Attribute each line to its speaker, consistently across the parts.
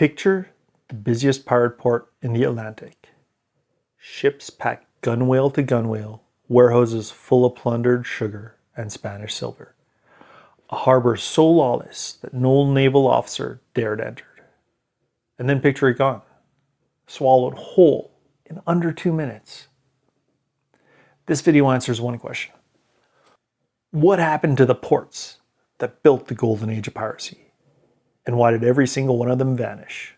Speaker 1: Picture the busiest pirate port in the Atlantic. Ships packed gunwale to gunwale, warehouses full of plundered sugar and Spanish silver. A harbor so lawless that no naval officer dared enter. And then picture it gone, swallowed whole in under 2 minutes. This video answers one question. What happened to the ports that built the Golden Age of Piracy? And why did every single one of them vanish?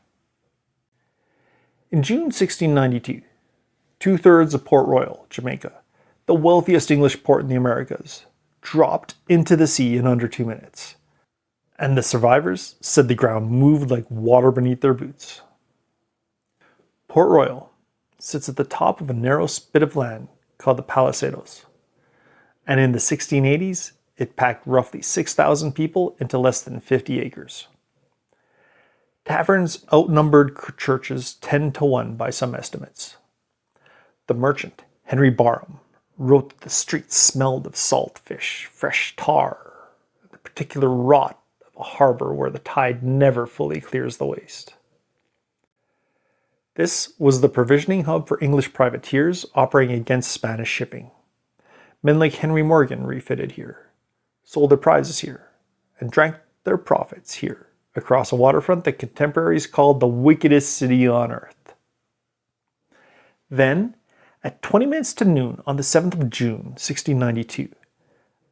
Speaker 1: In June 1692, 2/3 of Port Royal, Jamaica, the wealthiest English port in the Americas, dropped into the sea in under 2 minutes. And the survivors said the ground moved like water beneath their boots. Port Royal sits at the top of a narrow spit of land called the Palisados. And in the 1680s, it packed roughly 6,000 people into less than 50 acres. Taverns outnumbered churches 10-1 by some estimates. The merchant, Henry Barham, wrote that the streets smelled of salt fish, fresh tar, the particular rot of a harbor where the tide never fully clears the waste. This was the provisioning hub for English privateers operating against Spanish shipping. Men like Henry Morgan refitted here, sold their prizes here, and drank their profits here across a waterfront that contemporaries called the wickedest city on earth. Then, at 20 minutes to noon on the 7th of June, 1692,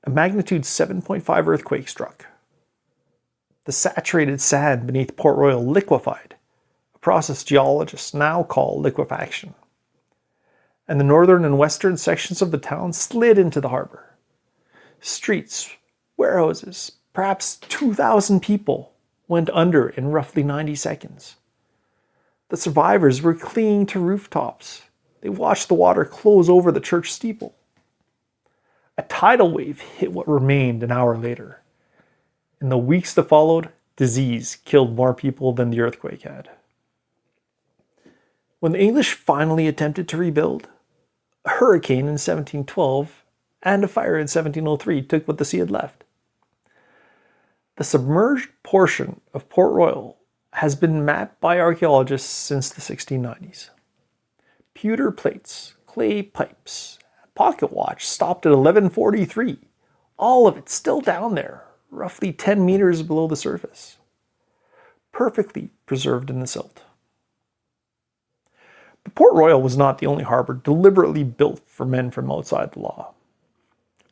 Speaker 1: a magnitude 7.5 earthquake struck. The saturated sand beneath Port Royal liquefied, a process geologists now call liquefaction. And the northern and western sections of the town slid into the harbor. Streets, warehouses, perhaps 2,000 people went under in roughly 90 seconds. The survivors were clinging to rooftops. They watched the water close over the church steeple. A tidal wave hit what remained an hour later. In the weeks that followed, disease killed more people than the earthquake had. When the English finally attempted to rebuild, a hurricane in 1712 and a fire in 1703 took what the sea had left. The submerged portion of Port Royal has been mapped by archaeologists since the 1690s. Pewter plates, clay pipes, a pocket watch stopped at 1143. All of it still down there, roughly 10 meters below the surface. Perfectly preserved in the silt. But Port Royal was not the only harbor deliberately built for men from outside the law.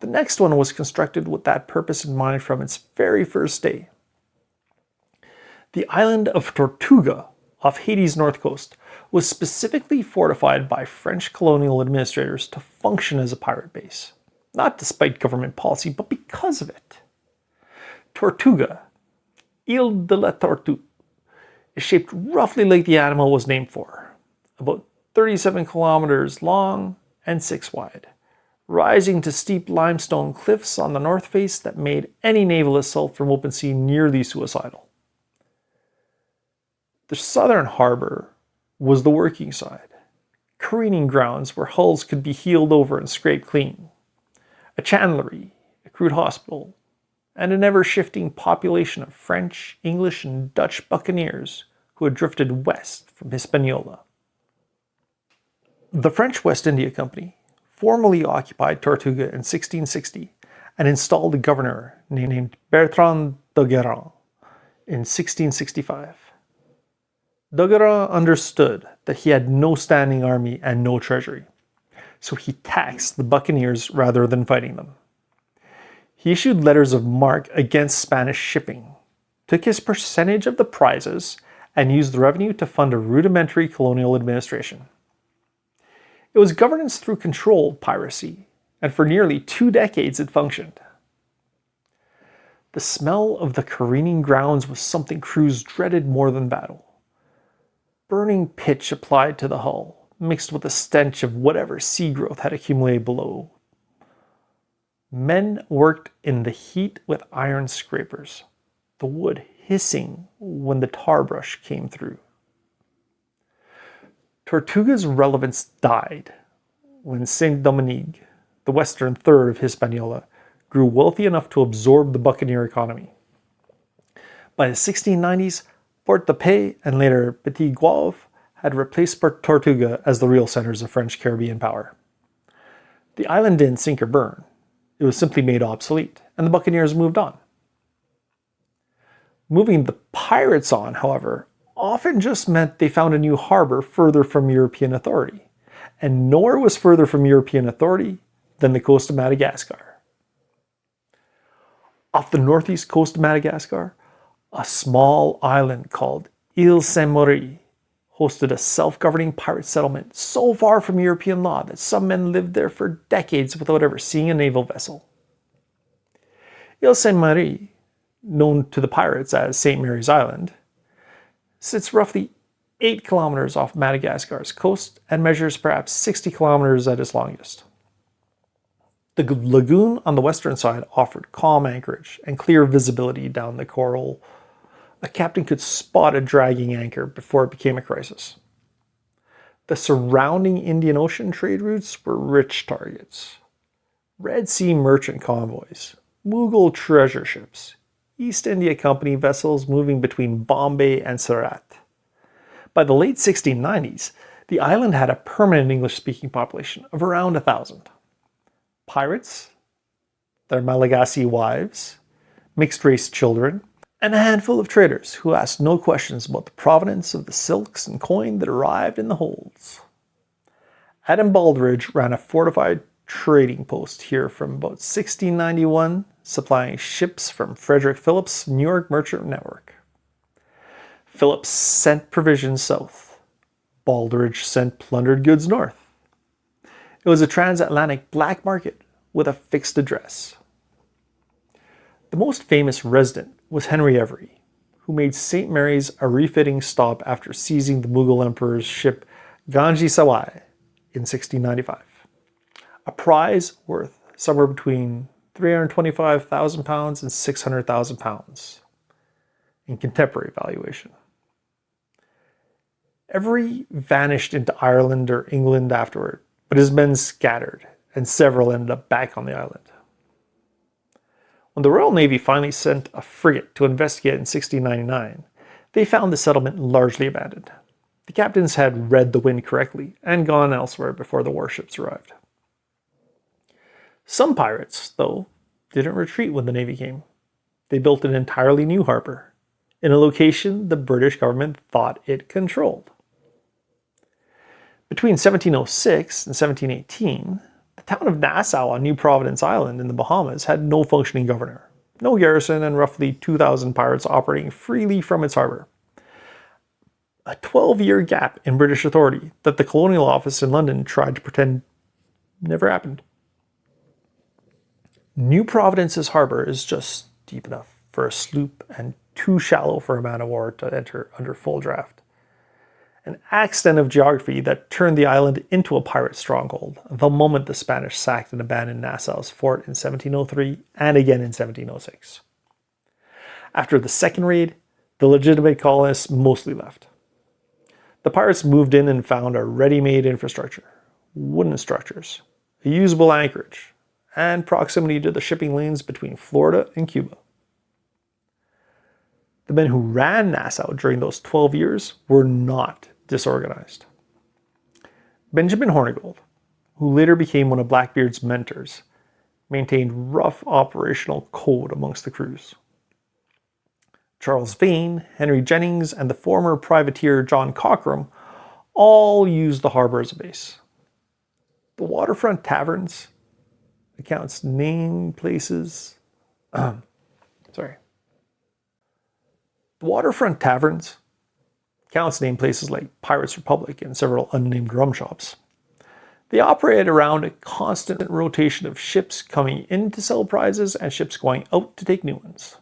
Speaker 1: The next one was constructed with that purpose in mind from its very first day. The island of Tortuga, off Haiti's north coast, was specifically fortified by French colonial administrators to function as a pirate base. Not despite government policy, but because of it. Tortuga, Ile de la Tortue, is shaped roughly like the animal was named for, about 37 kilometers long and 6 wide. Rising to steep limestone cliffs on the north face that made any naval assault from open sea nearly suicidal. The southern harbor was the working side, careening grounds where hulls could be heeled over and scraped clean, a chandlery, a crude hospital, and an ever-shifting population of French, English, and Dutch buccaneers who had drifted west from Hispaniola. The French West India Company formally occupied Tortuga in 1660 and installed a governor named Bertrand d'Ogeron in 1665. D'Ogeron understood that he had no standing army and no treasury, so he taxed the buccaneers rather than fighting them. He issued letters of marque against Spanish shipping, took his percentage of the prizes, and used the revenue to fund a rudimentary colonial administration. It was governance through controlled piracy, and for nearly 2 decades it functioned. The smell of the careening grounds was something crews dreaded more than battle. Burning pitch applied to the hull, mixed with the stench of whatever sea growth had accumulated below. Men worked in the heat with iron scrapers, the wood hissing when the tar brush came through. Tortuga's relevance died when Sainte-Domingue, the western third of Hispaniola, grew wealthy enough to absorb the buccaneer economy. By the 1690s, Port-de-Paix and later Petit Goâve had replaced Tortuga as the real centers of French Caribbean power. The island didn't sink or burn. It was simply made obsolete, and the buccaneers moved on. Moving the pirates on, however, often just meant they found a new harbor further from European authority, and nowhere was further from European authority than the coast of Madagascar. Off the northeast coast of Madagascar, a small island called Île Sainte-Marie hosted a self-governing pirate settlement so far from European law that some men lived there for decades without ever seeing a naval vessel. Île Sainte-Marie, known to the pirates as St. Mary's Island, sits roughly 8 kilometers off Madagascar's coast and measures perhaps 60 kilometers at its longest. The lagoon on the western side offered calm anchorage and clear visibility down the coral. A captain could spot a dragging anchor before it became a crisis. The surrounding Indian Ocean trade routes were rich targets. Red Sea merchant convoys, Mughal treasure ships, East India Company vessels moving between Bombay and Surat. By the late 1690s, the island had a permanent English-speaking population of around 1,000. Pirates, their Malagasy wives, mixed-race children, and a handful of traders who asked no questions about the provenance of the silks and coin that arrived in the holds. Adam Baldridge ran a fortified trading post here from about 1691, supplying ships from Frederick Phillips' New York merchant network. Phillips sent provisions south. Baldridge sent plundered goods north. It was a transatlantic black market with a fixed address. The most famous resident was Henry Every, who made St. Mary's a refitting stop after seizing the Mughal Emperor's ship Ganji Sawai in 1695, a prize worth somewhere between £325,000 and £600,000 in contemporary valuation. Every vanished into Ireland or England afterward, but his men scattered, and several ended up back on the island. When the Royal Navy finally sent a frigate to investigate in 1699, they found the settlement largely abandoned. The captains had read the wind correctly and gone elsewhere before the warships arrived. Some pirates, though, didn't retreat when the Navy came. They built an entirely new harbor, in a location the British government thought it controlled. Between 1706 and 1718, the town of Nassau on New Providence Island in the Bahamas had no functioning governor, no garrison, and roughly 2,000 pirates operating freely from its harbor. A 12-year gap in British authority that the Colonial Office in London tried to pretend never happened. New Providence's harbor is just deep enough for a sloop and too shallow for a man of war to enter under full draft. An accident of geography that turned the island into a pirate stronghold the moment the Spanish sacked and abandoned Nassau's fort in 1703 and again in 1706. After the second raid, the legitimate colonists mostly left. The pirates moved in and found a ready-made infrastructure, wooden structures, a usable anchorage, and proximity to the shipping lanes between Florida and Cuba. The men who ran Nassau during those 12 years were not disorganized. Benjamin Hornigold, who later became one of Blackbeard's mentors, maintained rough operational code amongst the crews. Charles Vane, Henry Jennings, and the former privateer John Cockram all used the harbor as a base. The waterfront taverns, accounts name places, The waterfront taverns, counts name places like Pirates Republic and several unnamed rum shops. They operate around a constant rotation of ships coming in to sell prizes and ships going out to take new ones.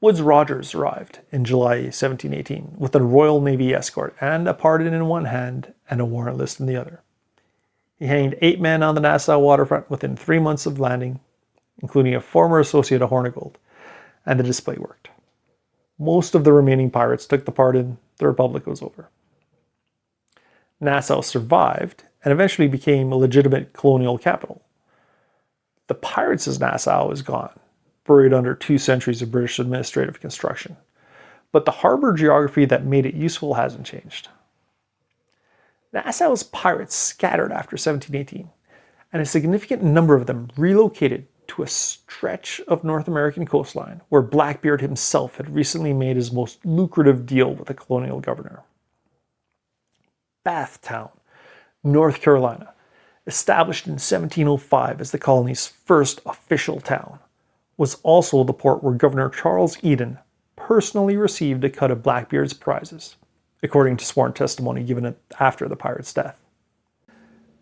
Speaker 1: Woodes Rogers arrived in July 1718 with a Royal Navy escort and a pardon in one hand and a warrant list in the other. He hanged 8 men on the Nassau waterfront within 3 months of landing, including a former associate of Hornigold, and the display worked. Most of the remaining pirates took the pardon. The Republic was over. Nassau survived and eventually became a legitimate colonial capital. The pirates' Nassau is gone, buried under 2 centuries of British administrative construction, but the harbor geography that made it useful hasn't changed. Nassau's pirates scattered after 1718, and a significant number of them relocated to a stretch of North American coastline where Blackbeard himself had recently made his most lucrative deal with the colonial governor. Bathtown, North Carolina, established in 1705 as the colony's first official town, was also the port where Governor Charles Eden personally received a cut of Blackbeard's prizes, according to sworn testimony given after the pirate's death.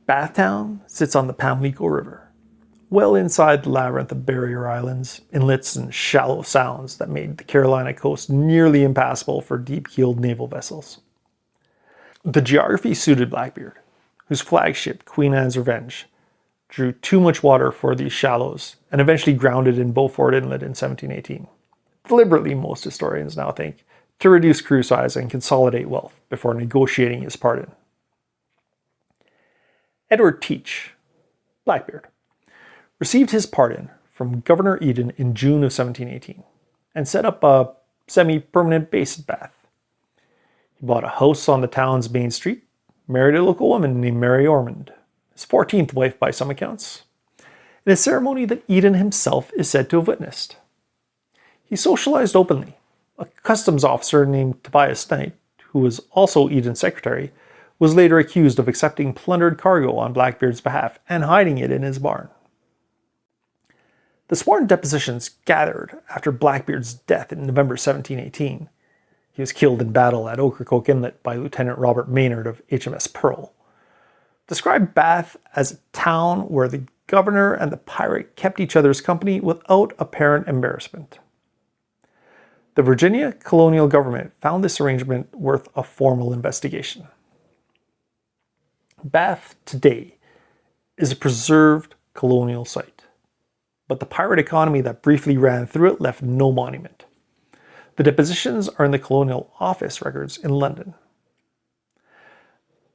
Speaker 1: Bathtown sits on the Pamlico River, well inside the labyrinth of barrier islands, inlets, and shallow sounds that made the Carolina coast nearly impassable for deep-keeled naval vessels. The geography suited Blackbeard, whose flagship, Queen Anne's Revenge, drew too much water for these shallows and eventually grounded in Beaufort Inlet in 1718. Deliberately, most historians now think, to reduce crew size and consolidate wealth before negotiating his pardon. Edward Teach, Blackbeard, received his pardon from Governor Eden in June of 1718 and set up a semi-permanent base at Bath. He bought a house on the town's main street, married a local woman named Mary Ormond, his 14th wife by some accounts, in a ceremony that Eden himself is said to have witnessed. He socialized openly. A customs officer named Tobias Knight, who was also Eden's secretary, was later accused of accepting plundered cargo on Blackbeard's behalf and hiding it in his barn. The sworn depositions gathered after Blackbeard's death in November 1718. He was killed in battle at Ocracoke Inlet by Lieutenant Robert Maynard of HMS Pearl. Described Bath as a town where the governor and the pirate kept each other's company without apparent embarrassment. The Virginia colonial government found this arrangement worth a formal investigation. Bath today is a preserved colonial site, but the pirate economy that briefly ran through it left no monument. The depositions are in the Colonial Office records in London.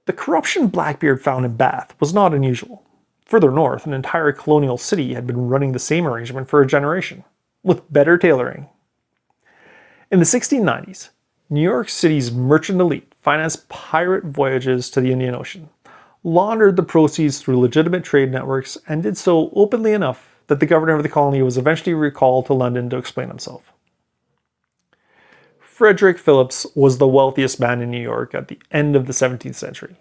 Speaker 1: The corruption Blackbeard found in Bath was not unusual. Further north, an entire colonial city had been running the same arrangement for a generation, with better tailoring. In the 1690s, New York City's merchant elite financed pirate voyages to the Indian Ocean, laundered the proceeds through legitimate trade networks, and did so openly enough that the governor of the colony was eventually recalled to London to explain himself. Frederick Phillips was the wealthiest man in New York at the end of the 17th century,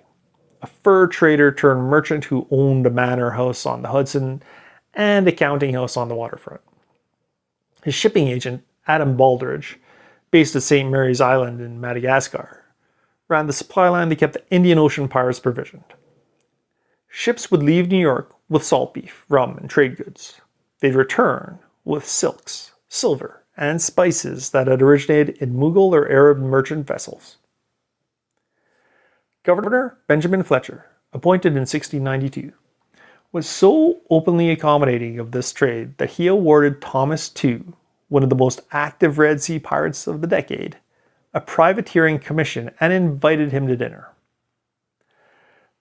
Speaker 1: a fur trader turned merchant who owned a manor house on the Hudson and a counting house on the waterfront. His shipping agent, Adam Baldridge, based at St. Mary's Island in Madagascar, ran the supply line that kept the Indian Ocean pirates provisioned. Ships would leave New York with salt beef, rum, and trade goods. They'd return with silks, silver, and spices that had originated in Mughal or Arab merchant vessels. Governor Benjamin Fletcher, appointed in 1692, was so openly accommodating of this trade that he awarded Thomas Tew, one of the most active Red Sea pirates of the decade, a privateering commission and invited him to dinner.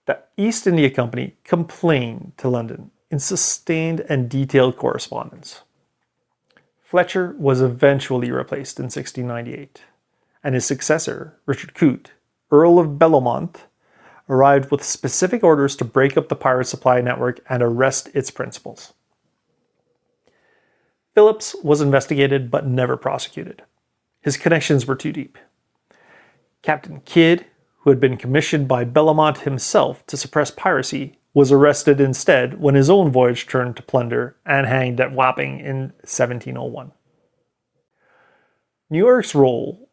Speaker 1: The East India Company complained to London in sustained and detailed correspondence. Fletcher was eventually replaced in 1698, and his successor, Richard Coote, Earl of Bellomont, arrived with specific orders to break up the pirate supply network and arrest its principals. Phillips was investigated but never prosecuted. His connections were too deep. Captain Kidd, who had been commissioned by Bellomont himself to suppress piracy, was arrested instead when his own voyage turned to plunder and hanged at Wapping in 1701. New York's role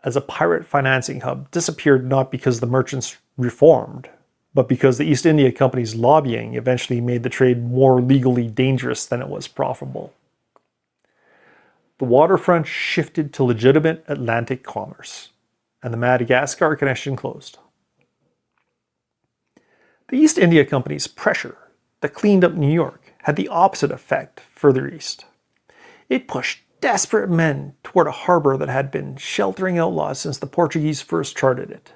Speaker 1: as a pirate financing hub disappeared not because the merchants reformed, but because the East India Company's lobbying eventually made the trade more legally dangerous than it was profitable. The waterfront shifted to legitimate Atlantic commerce, and the Madagascar connection closed. The East India Company's pressure that cleaned up New York had the opposite effect further east. It pushed desperate men toward a harbor that had been sheltering outlaws since the Portuguese first charted it.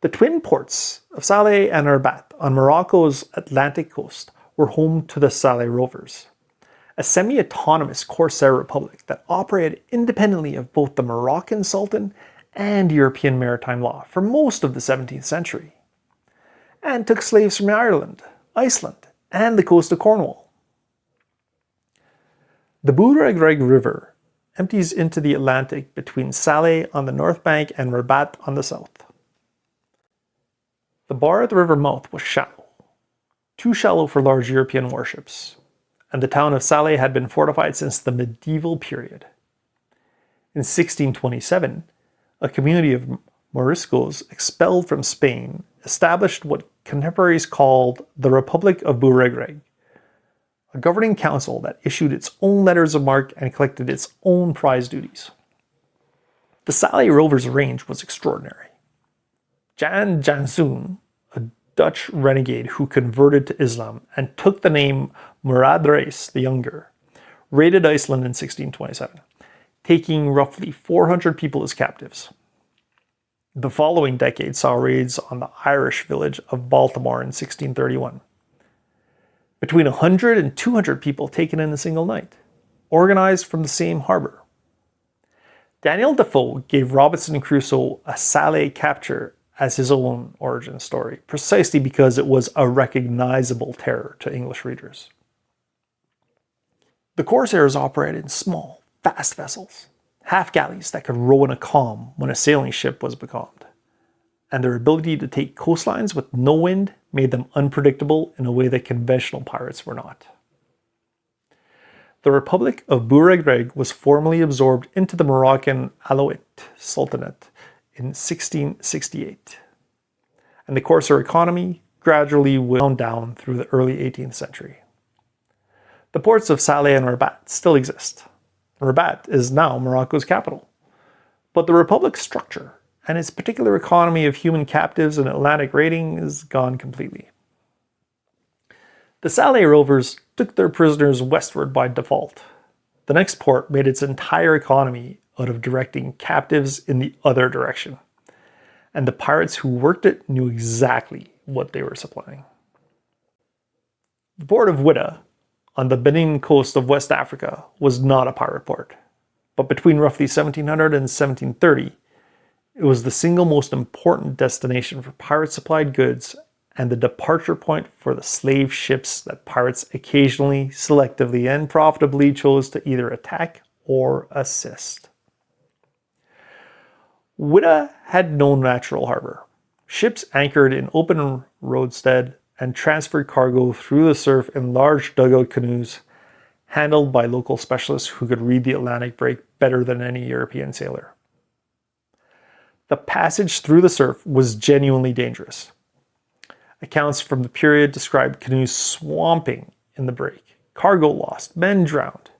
Speaker 1: The twin ports of Salé and Rabat on Morocco's Atlantic coast were home to the Salé rovers, a semi-autonomous Corsair republic that operated independently of both the Moroccan Sultan and European maritime law for most of the 17th century, and took slaves from Ireland, Iceland, and the coast of Cornwall. The Bouregreg River empties into the Atlantic between Salé on the north bank and Rabat on the south. The bar at the river mouth was shallow, too shallow for large European warships, and the town of Salé had been fortified since the medieval period. In 1627, a community of Moriscos expelled from Spain established what contemporaries called the Republic of Bouregreg, a governing council that issued its own letters of marque and collected its own prize duties. The Salé rovers' range was extraordinary. Jan Jansoen, a Dutch renegade who converted to Islam and took the name Murad Reis the Younger, raided Iceland in 1627, taking roughly 400 people as captives. The following decade saw raids on the Irish village of Baltimore in 1631. Between 100 and 200 people taken in a single night, organized from the same harbor. Daniel Defoe gave Robinson Crusoe a Salé capture as his own origin story, precisely because it was a recognizable terror to English readers. The Corsairs operated in small, fast vessels, half-galleys that could row in a calm when a sailing ship was becalmed, and their ability to take coastlines with no wind made them unpredictable in a way that conventional pirates were not. The Republic of Bouregreg was formally absorbed into the Moroccan Alawite Sultanate in 1668, and the Corsair economy gradually wound down through the early 18th century. The ports of Salé and Rabat still exist. Rabat is now Morocco's capital, but the Republic's structure and its particular economy of human captives and Atlantic raiding is gone completely. The Salé rovers took their prisoners westward by default. The next port made its entire economy out of directing captives in the other direction, and the pirates who worked it knew exactly what they were supplying. The port of Ouidah, on the Benin coast of West Africa, was not a pirate port, but between roughly 1700 and 1730, it was the single most important destination for pirate-supplied goods and the departure point for the slave ships that pirates occasionally, selectively, and profitably chose to either attack or assist. Ouidah had no natural harbor. Ships anchored in open roadstead and transferred cargo through the surf in large dugout canoes handled by local specialists who could read the Atlantic break better than any European sailor. The passage through the surf was genuinely dangerous. Accounts from the period described canoes swamping in the break, cargo lost, men drowned.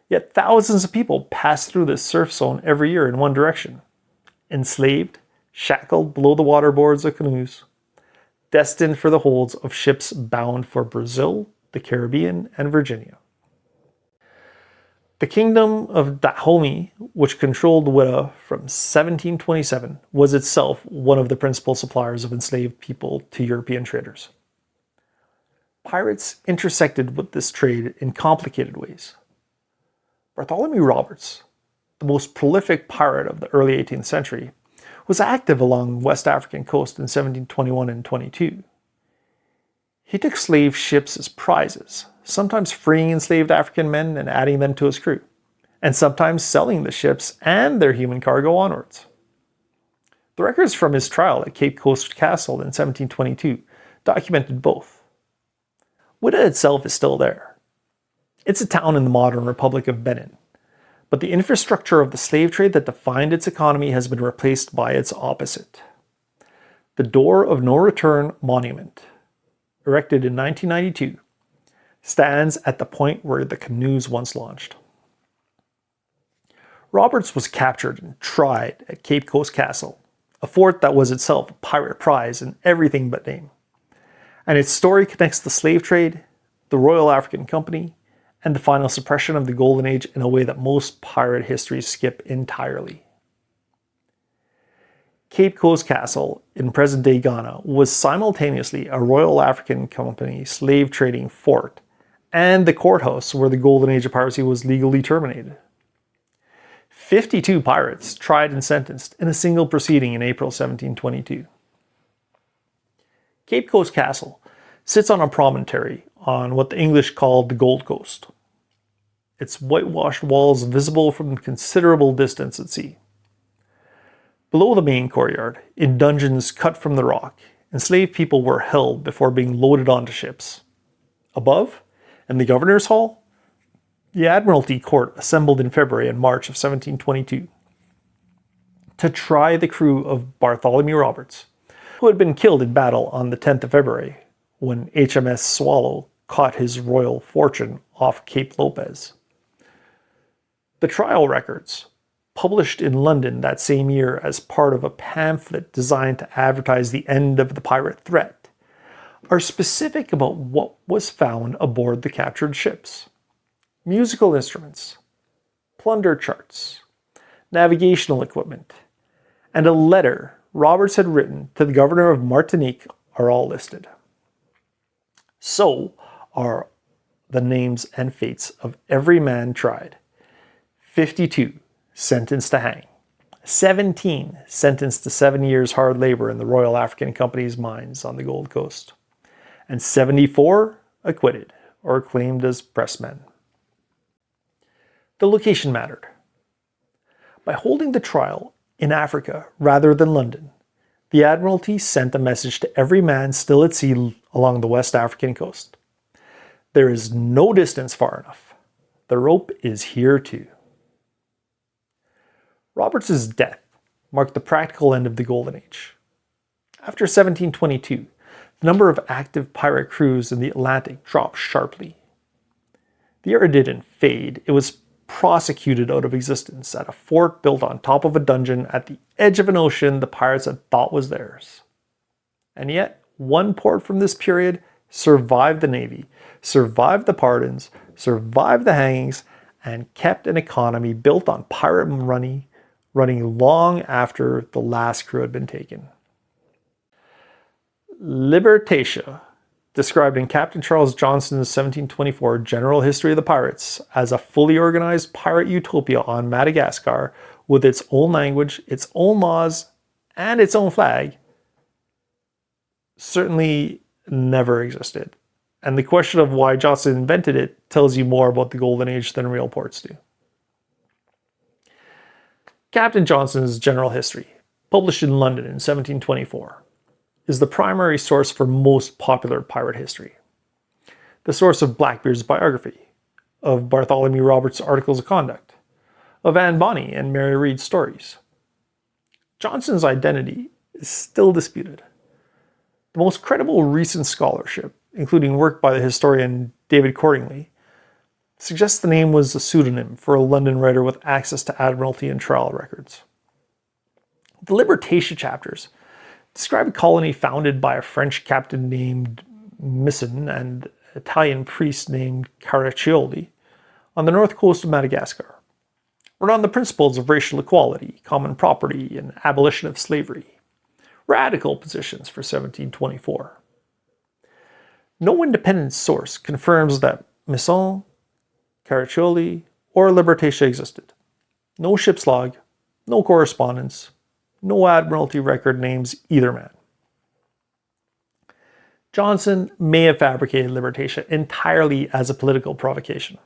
Speaker 1: Yet thousands of people passed through this surf zone every year in one direction, enslaved, shackled below the waterboards of canoes, destined for the holds of ships bound for Brazil, the Caribbean, and Virginia. The kingdom of Dahomey, which controlled Ouidah from 1727, was itself one of the principal suppliers of enslaved people to European traders. Pirates intersected with this trade in complicated ways. Bartholomew Roberts, the most prolific pirate of the early 18th century, was active along the West African coast in 1721 and 22. He took slave ships as prizes, sometimes freeing enslaved African men and adding them to his crew, and sometimes selling the ships and their human cargo onwards. The records from his trial at Cape Coast Castle in 1722 documented both. Ouidah itself is still there. It's a town in the modern Republic of Benin, but the infrastructure of the slave trade that defined its economy has been replaced by its opposite. The Door of No Return monument, erected in 1992, stands at the point where the canoes once launched. Roberts was captured and tried at Cape Coast Castle, a fort that was itself a pirate prize in everything but name. And its story connects the slave trade, the Royal African Company, and the final suppression of the Golden Age in a way that most pirate histories skip entirely. Cape Coast Castle in present-day Ghana was simultaneously a Royal African Company slave trading fort and the courthouse where the Golden Age of Piracy was legally terminated. 52 pirates tried and sentenced in a single proceeding in April 1722. Cape Coast Castle sits on a promontory on what the English called the Gold Coast. Its whitewashed walls visible from considerable distance at sea. Below the main courtyard, in dungeons cut from the rock, enslaved people were held before being loaded onto ships. Above, in the Governor's Hall, the Admiralty Court assembled in February and March of 1722 to try the crew of Bartholomew Roberts, who had been killed in battle on the 10th of February when HMS Swallow caught his royal fortune off Cape Lopez. The trial records, published in London that same year as part of a pamphlet designed to advertise the end of the pirate threat, are specific about what was found aboard the captured ships. Musical instruments, plunder charts, navigational equipment, and a letter Roberts had written to the governor of Martinique are all listed. So are the names and fates of every man tried. 52 sentenced to hang, 17 sentenced to 7 years hard labor in the Royal African Company's mines on the Gold Coast, and 74 acquitted or claimed as pressmen. The location mattered. By holding the trial in Africa rather than London, the Admiralty sent a message to every man still at sea along the West African coast. There is no distance far enough. The rope is here too. Roberts' death marked the practical end of the Golden Age. After 1722, the number of active pirate crews in the Atlantic dropped sharply. The era didn't fade, it was prosecuted out of existence at a fort built on top of a dungeon at the edge of an ocean the pirates had thought was theirs. And yet, one port from this period survived the Navy, survived the pardons, survived the hangings, and kept an economy built on pirate money running long after the last crew had been taken. Libertatia, described in Captain Charles Johnston's 1724 General History of the Pirates as a fully organized pirate utopia on Madagascar with its own language, its own laws, and its own flag, certainly never existed. And the question of why Johnston invented it tells you more about the Golden Age than real ports do. Captain Johnston's General History, published in London in 1724, is the primary source for most popular pirate history. The source of Blackbeard's biography, of Bartholomew Roberts' articles of conduct, of Anne Bonny and Mary Read's stories. Johnston's identity is still disputed. The most credible recent scholarship, including work by the historian David Cordingley, suggests the name was a pseudonym for a London writer with access to Admiralty and trial records. The Libertatia chapters describe a colony founded by a French captain named Misson and an Italian priest named Caraccioli on the north coast of Madagascar, run on the principles of racial equality, common property, and abolition of slavery. Radical positions for 1724. No independent source confirms that Misson, Caraccioli, or Libertatia existed. No ship's log, no correspondence, no Admiralty record names either man. Johnston may have fabricated Libertatia entirely as a political provocation,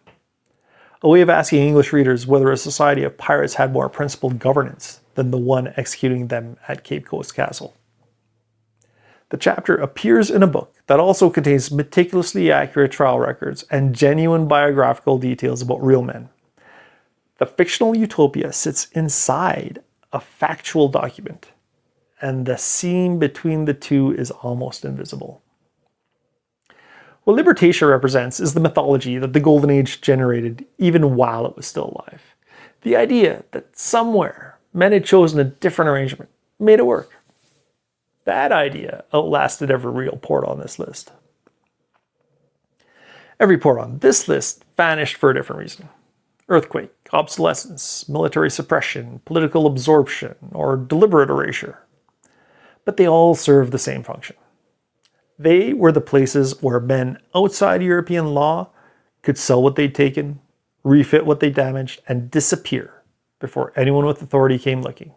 Speaker 1: a way of asking English readers whether a society of pirates had more principled governance than the one executing them at Cape Coast Castle. The chapter appears in a book that also contains meticulously accurate trial records and genuine biographical details about real men. The fictional utopia sits inside a factual document, and the seam between the two is almost invisible. What Libertatia represents is the mythology that the Golden Age generated even while it was still alive. The idea that somewhere men had chosen a different arrangement made it work. That idea outlasted every real port on this list. Every port on this list vanished for a different reason. Earthquake, obsolescence, military suppression, political absorption, or deliberate erasure. But they all served the same function. They were the places where men outside European law could sell what they'd taken, refit what they damaged, and disappear before anyone with authority came looking.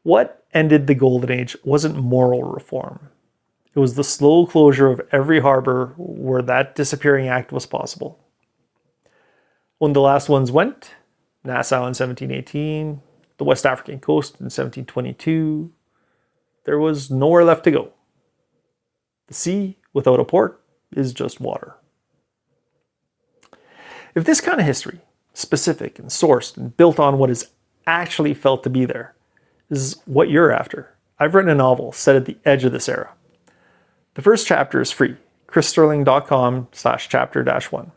Speaker 1: What ended the Golden Age wasn't moral reform. It was the slow closure of every harbor where that disappearing act was possible. When the last ones went, Nassau in 1718, the West African coast in 1722, there was nowhere left to go. The sea without a port is just water. If this kind of history, specific and sourced and built on what is actually felt to be there, is what you're after, I've written a novel set at the edge of this era. The first chapter is free, chrisstirling.com/chapter-1.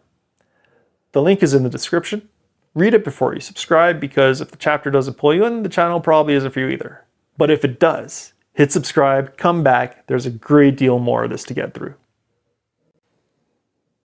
Speaker 1: The link is in the description. Read it before you subscribe, because if the chapter doesn't pull you in, the channel probably isn't for you either. But if it does, hit subscribe, come back, there's a great deal more of this to get through.